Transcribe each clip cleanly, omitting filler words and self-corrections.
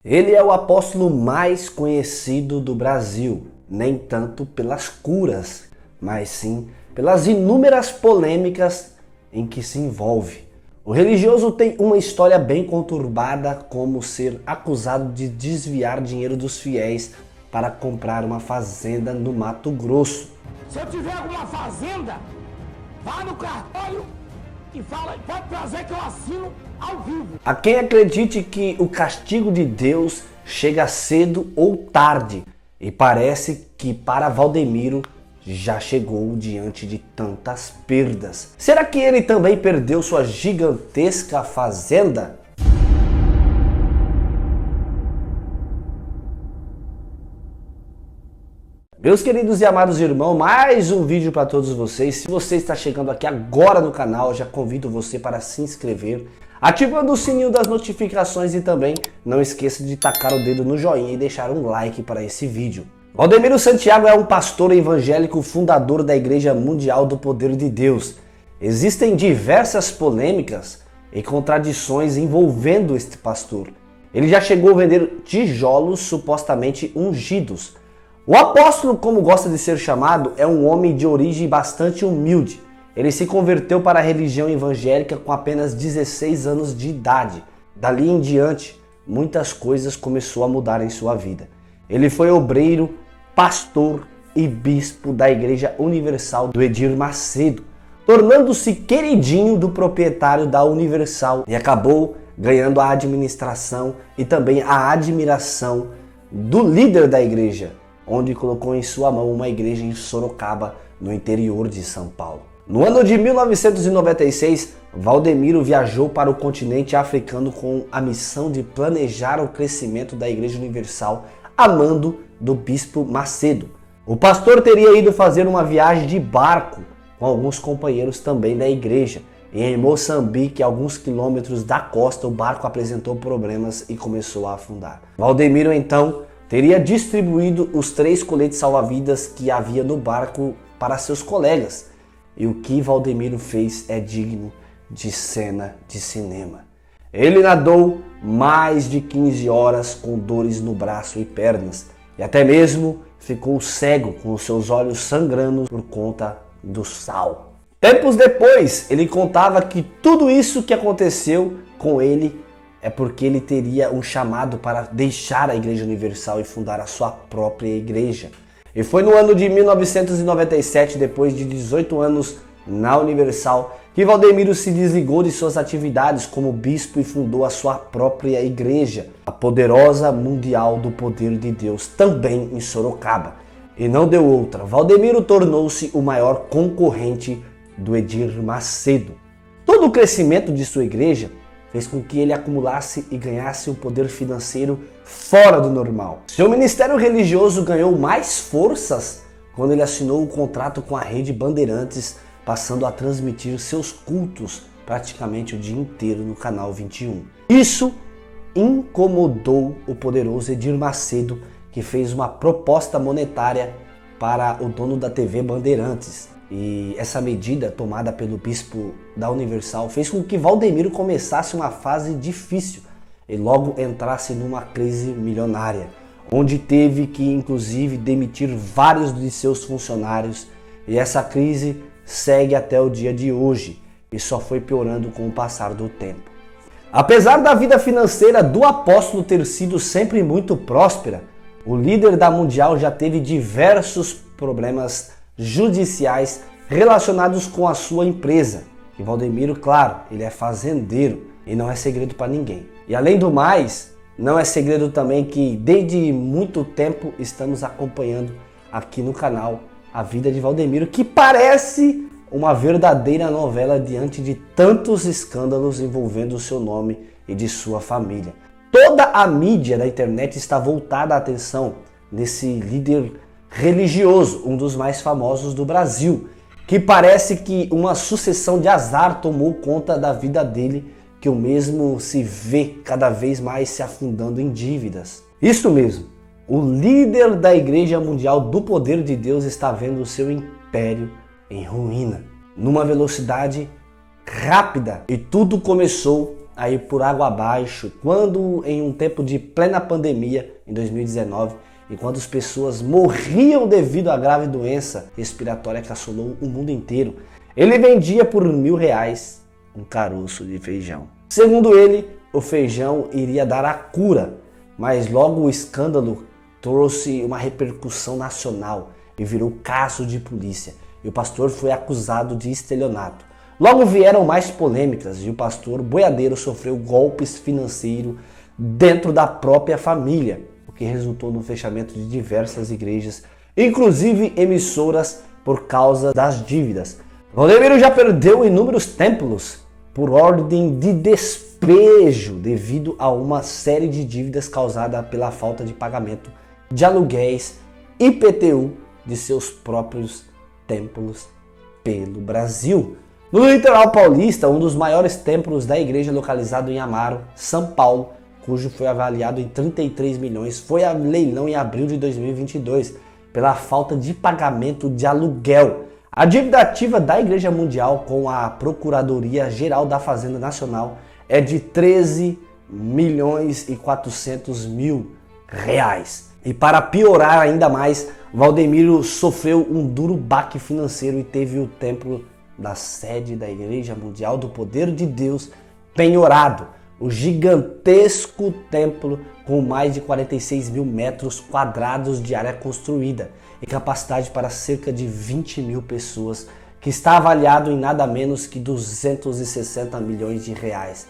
Ele é o apóstolo mais conhecido do Brasil, nem tanto pelas curas, mas sim pelas inúmeras polêmicas em que se envolve. O religioso tem uma história bem conturbada, como ser acusado de desviar dinheiro dos fiéis para comprar uma fazenda no Mato Grosso. Se eu tiver alguma fazenda, vá no cartório e fala, pode trazer que eu assino ao vivo. Há quem acredite que o castigo de Deus chega cedo ou tarde, e parece que para Valdemiro já chegou diante de tantas perdas. Será que ele também perdeu sua gigantesca fazenda? Meus queridos e amados irmãos, mais um vídeo para todos vocês. Se você está chegando aqui agora no canal, já convido você para se inscrever, ativando o sininho das notificações e também não esqueça de tacar o dedo no joinha e deixar um like para esse vídeo. Valdemiro Santiago é um pastor evangélico fundador da Igreja Mundial do Poder de Deus. Existem diversas polêmicas e contradições envolvendo este pastor. Ele já chegou a vender tijolos supostamente ungidos. O apóstolo, como gosta de ser chamado, é um homem de origem bastante humilde. Ele se converteu para a religião evangélica com apenas 16 anos de idade. Dali em diante, muitas coisas começaram a mudar em sua vida. Ele foi obreiro, pastor e bispo da Igreja Universal do Edir Macedo, tornando-se queridinho do proprietário da Universal e acabou ganhando a administração e também a admiração do líder da igreja, onde colocou em sua mão uma igreja em Sorocaba, no interior de São Paulo. No ano de 1996, Valdemiro viajou para o continente africano com a missão de planejar o crescimento da Igreja Universal a mando do Bispo Macedo. O pastor teria ido fazer uma viagem de barco com alguns companheiros também da igreja. E em Moçambique, a alguns quilômetros da costa, o barco apresentou problemas e começou a afundar. Valdemiro então teria distribuído os 3 coletes salva-vidas que havia no barco para seus colegas. E o que Valdemiro fez é digno de cena de cinema. Ele nadou mais de 15 horas com dores no braço e pernas e até mesmo ficou cego com os seus olhos sangrando por conta do sal. Tempos depois, ele contava que tudo isso que aconteceu com ele é porque ele teria um chamado para deixar a Igreja Universal e fundar a sua própria igreja. E foi no ano de 1997, depois de 18 anos na Universal, que Valdemiro se desligou de suas atividades como bispo e fundou a sua própria igreja, a Poderosa Mundial do Poder de Deus, também em Sorocaba. E não deu outra, Valdemiro tornou-se o maior concorrente do Edir Macedo. Todo o crescimento de sua igreja fez com que ele acumulasse e ganhasse um poder financeiro fora do normal. Seu ministério religioso ganhou mais forças quando ele assinou um contrato com a Rede Bandeirantes, passando a transmitir seus cultos praticamente o dia inteiro no Canal 21. Isso incomodou o poderoso Edir Macedo, que fez uma proposta monetária para o dono da TV Bandeirantes. E essa medida, tomada pelo bispo da Universal, fez com que Valdemiro começasse uma fase difícil e logo entrasse numa crise milionária, onde teve que inclusive demitir vários de seus funcionários, e essa crise segue até o dia de hoje e só foi piorando com o passar do tempo. Apesar da vida financeira do apóstolo ter sido sempre muito próspera, o líder da Mundial já teve diversos problemas judiciais relacionados com a sua empresa. E Valdemiro, claro, ele é fazendeiro e não é segredo para ninguém. E além do mais, não é segredo também que desde muito tempo estamos acompanhando aqui no canal a vida de Valdemiro, que parece uma verdadeira novela diante de tantos escândalos envolvendo o seu nome e de sua família. Toda a mídia da internet está voltada a atenção nesse líder religioso, um dos mais famosos do Brasil, que parece que uma sucessão de azar tomou conta da vida dele, que o mesmo se vê cada vez mais se afundando em dívidas. Isso mesmo, o líder da Igreja Mundial do Poder de Deus está vendo o seu império em ruína, numa velocidade rápida, e tudo começou a ir por água abaixo quando, em um tempo de plena pandemia, em 2019, enquanto as pessoas morriam devido à grave doença respiratória que assolou o mundo inteiro, ele vendia por R$1.000 um caroço de feijão. Segundo ele, o feijão iria dar a cura, mas logo o escândalo trouxe uma repercussão nacional e virou caso de polícia, e o pastor foi acusado de estelionato. Logo vieram mais polêmicas e o pastor boiadeiro sofreu golpes financeiros dentro da própria família, o que resultou no fechamento de diversas igrejas, inclusive emissoras, por causa das dívidas. Valdemiro já perdeu inúmeros templos por ordem de despejo devido a uma série de dívidas causada pela falta de pagamento de aluguéis IPTU de seus próprios templos pelo Brasil. No litoral paulista, um dos maiores templos da igreja localizado em Amaro, São Paulo, cujo foi avaliado em 33 milhões, foi a leilão em abril de 2022 pela falta de pagamento de aluguel. A dívida ativa da Igreja Mundial com a Procuradoria Geral da Fazenda Nacional é de 13.400.000 reais. E para piorar ainda mais, Valdemiro sofreu um duro baque financeiro e teve o templo da sede da Igreja Mundial do Poder de Deus penhorado. O gigantesco templo com mais de 46 mil metros quadrados de área construída e capacidade para cerca de 20 mil pessoas, que está avaliado em nada menos que 260 milhões de reais.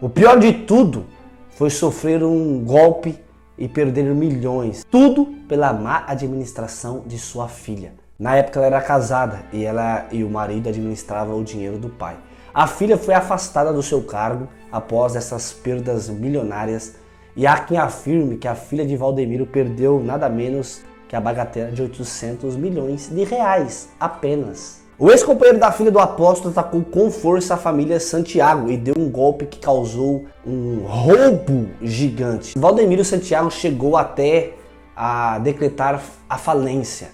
O pior de tudo foi sofrer um golpe e perder milhões, tudo pela má administração de sua filha. Na época ela era casada e ela e o marido administravam o dinheiro do pai. A filha foi afastada do seu cargo após essas perdas milionárias e há quem afirme que a filha de Valdemiro perdeu nada menos que a bagatela de 800 milhões de reais apenas. O ex-companheiro da filha do apóstolo atacou com força a família Santiago e deu um golpe que causou um roubo gigante. Valdemiro Santiago chegou até a decretar a falência,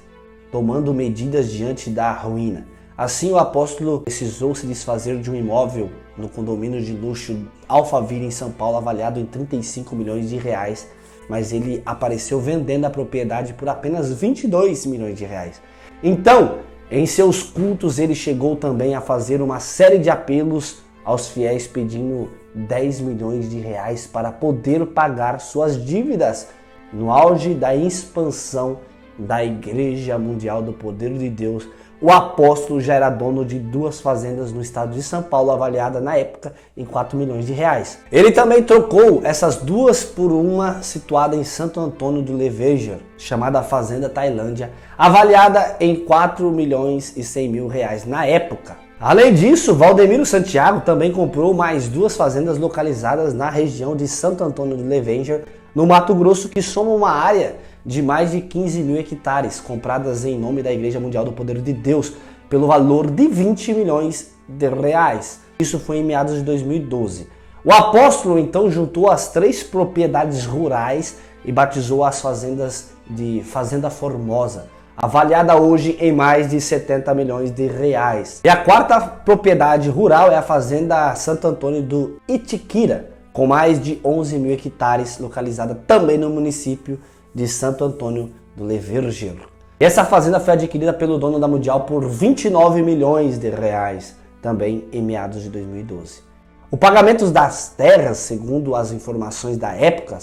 tomando medidas diante da ruína. Assim, o apóstolo precisou se desfazer de um imóvel no condomínio de luxo Alphaville, em São Paulo, avaliado em 35 milhões de reais, mas ele apareceu vendendo a propriedade por apenas 22 milhões de reais. Então, em seus cultos, ele chegou também a fazer uma série de apelos aos fiéis pedindo 10 milhões de reais para poder pagar suas dívidas. No auge da expansão da Igreja Mundial do Poder de Deus, o apóstolo já era dono de 2 fazendas no estado de São Paulo, avaliada na época em 4 milhões de reais. Ele também trocou essas 2 por uma situada em Santo Antônio do Levenger, chamada Fazenda Tailândia, avaliada em 4 milhões e 100 mil reais na época. Além disso, Valdemiro Santiago também comprou mais 2 fazendas localizadas na região de Santo Antônio do Levenger, no Mato Grosso, que somam uma área de mais de 15 mil hectares, compradas em nome da Igreja Mundial do Poder de Deus, pelo valor de 20 milhões de reais. Isso foi em meados de 2012. O apóstolo então juntou as 3 propriedades rurais e batizou as fazendas de Fazenda Formosa, avaliada hoje em mais de 70 milhões de reais. E a 4ª propriedade rural é a Fazenda Santo Antônio do Itiquira, com mais de 11 mil hectares, localizada também no município de Santo Antônio do Leverger. Essa fazenda foi adquirida pelo dono da Mundial por 29 milhões de reais, também em meados de 2012. O pagamento das terras, segundo as informações da época,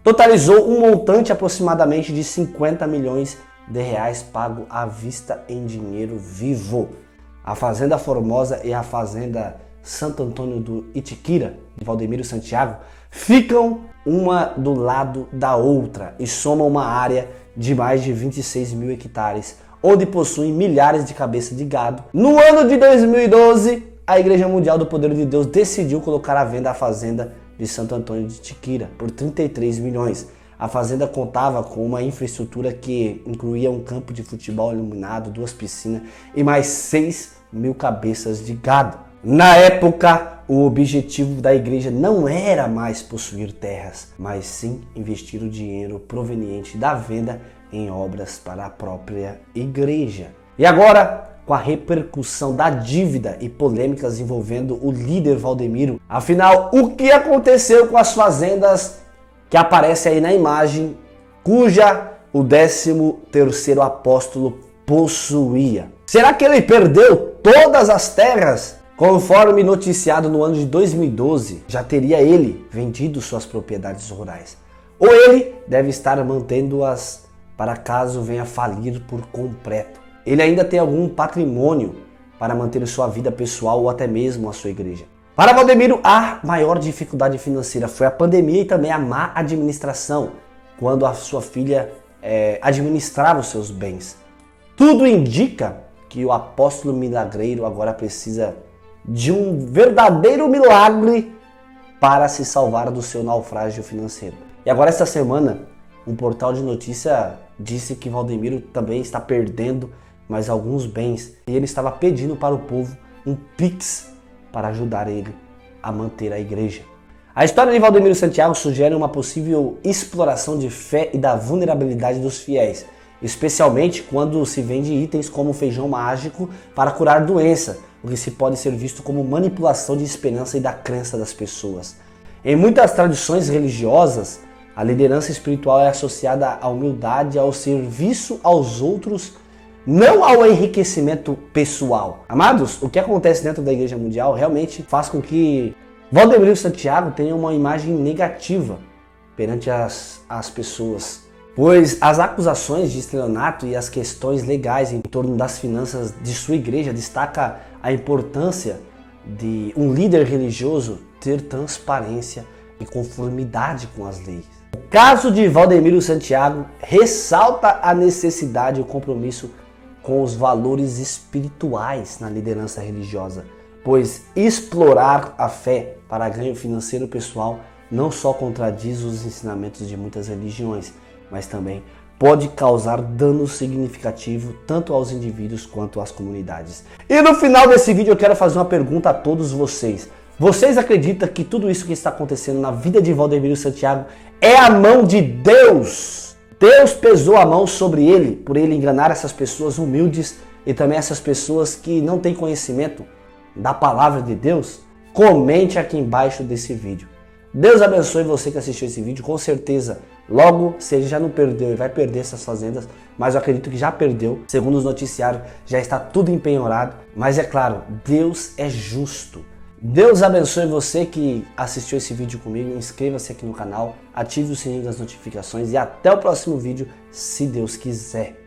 totalizou um montante aproximadamente de 50 milhões de reais pago à vista em dinheiro vivo. A Fazenda Formosa e a Fazenda Santo Antônio do Itiquira, de Valdemiro Santiago, ficam uma do lado da outra e somam uma área de mais de 26 mil hectares, onde possuem milhares de cabeças de gado. No ano de 2012, a Igreja Mundial do Poder de Deus decidiu colocar à venda a fazenda de Santo Antônio de Itiquira por 33 milhões. A fazenda contava com uma infraestrutura que incluía um campo de futebol iluminado, 2 piscinas e mais 6 mil cabeças de gado. Na época, o objetivo da igreja não era mais possuir terras, mas sim investir o dinheiro proveniente da venda em obras para a própria igreja. E agora, com a repercussão da dívida e polêmicas envolvendo o líder Valdemiro. Afinal, o que aconteceu com as fazendas que aparecem aí na imagem, cuja o 13º apóstolo possuía? Será que ele perdeu todas as terras? Conforme noticiado no ano de 2012, já teria ele vendido suas propriedades rurais. Ou ele deve estar mantendo-as para caso venha falir por completo. Ele ainda tem algum patrimônio para manter sua vida pessoal ou até mesmo a sua igreja. Para Valdemiro, a maior dificuldade financeira foi a pandemia e também a má administração, quando a sua filha administrava os seus bens. Tudo indica que o apóstolo milagreiro agora precisa de um verdadeiro milagre para se salvar do seu naufrágio financeiro. E agora, esta semana, um portal de notícia disse que Valdemiro também está perdendo mais alguns bens e ele estava pedindo para o povo um Pix para ajudar ele a manter a igreja. A história de Valdemiro Santiago sugere uma possível exploração de fé e da vulnerabilidade dos fiéis, especialmente quando se vende itens como feijão mágico para curar doença, o que se pode ser visto como manipulação de esperança e da crença das pessoas. Em muitas tradições religiosas, a liderança espiritual é associada à humildade, ao serviço aos outros, não ao enriquecimento pessoal. Amados, o que acontece dentro da Igreja Mundial realmente faz com que Valdemiro Santiago tenha uma imagem negativa perante as pessoas, pois as acusações de estelionato e as questões legais em torno das finanças de sua igreja destacam a importância de um líder religioso ter transparência e conformidade com as leis. O caso de Valdemiro Santiago ressalta a necessidade e o compromisso com os valores espirituais na liderança religiosa, pois explorar a fé para ganho financeiro pessoal não só contradiz os ensinamentos de muitas religiões, mas também pode causar dano significativo tanto aos indivíduos quanto às comunidades. E no final desse vídeo eu quero fazer uma pergunta a todos vocês. Vocês acreditam que tudo isso que está acontecendo na vida de Valdemiro Santiago é a mão de Deus? Deus pesou a mão sobre ele, por ele enganar essas pessoas humildes e também essas pessoas que não têm conhecimento da palavra de Deus? Comente aqui embaixo desse vídeo. Deus abençoe você que assistiu esse vídeo, com certeza. Logo, se ele já não perdeu e vai perder essas fazendas, mas eu acredito que já perdeu. Segundo os noticiários, já está tudo empenhorado. Mas é claro, Deus é justo. Deus abençoe você que assistiu esse vídeo comigo. Inscreva-se aqui no canal, ative o sininho das notificações e até o próximo vídeo, se Deus quiser.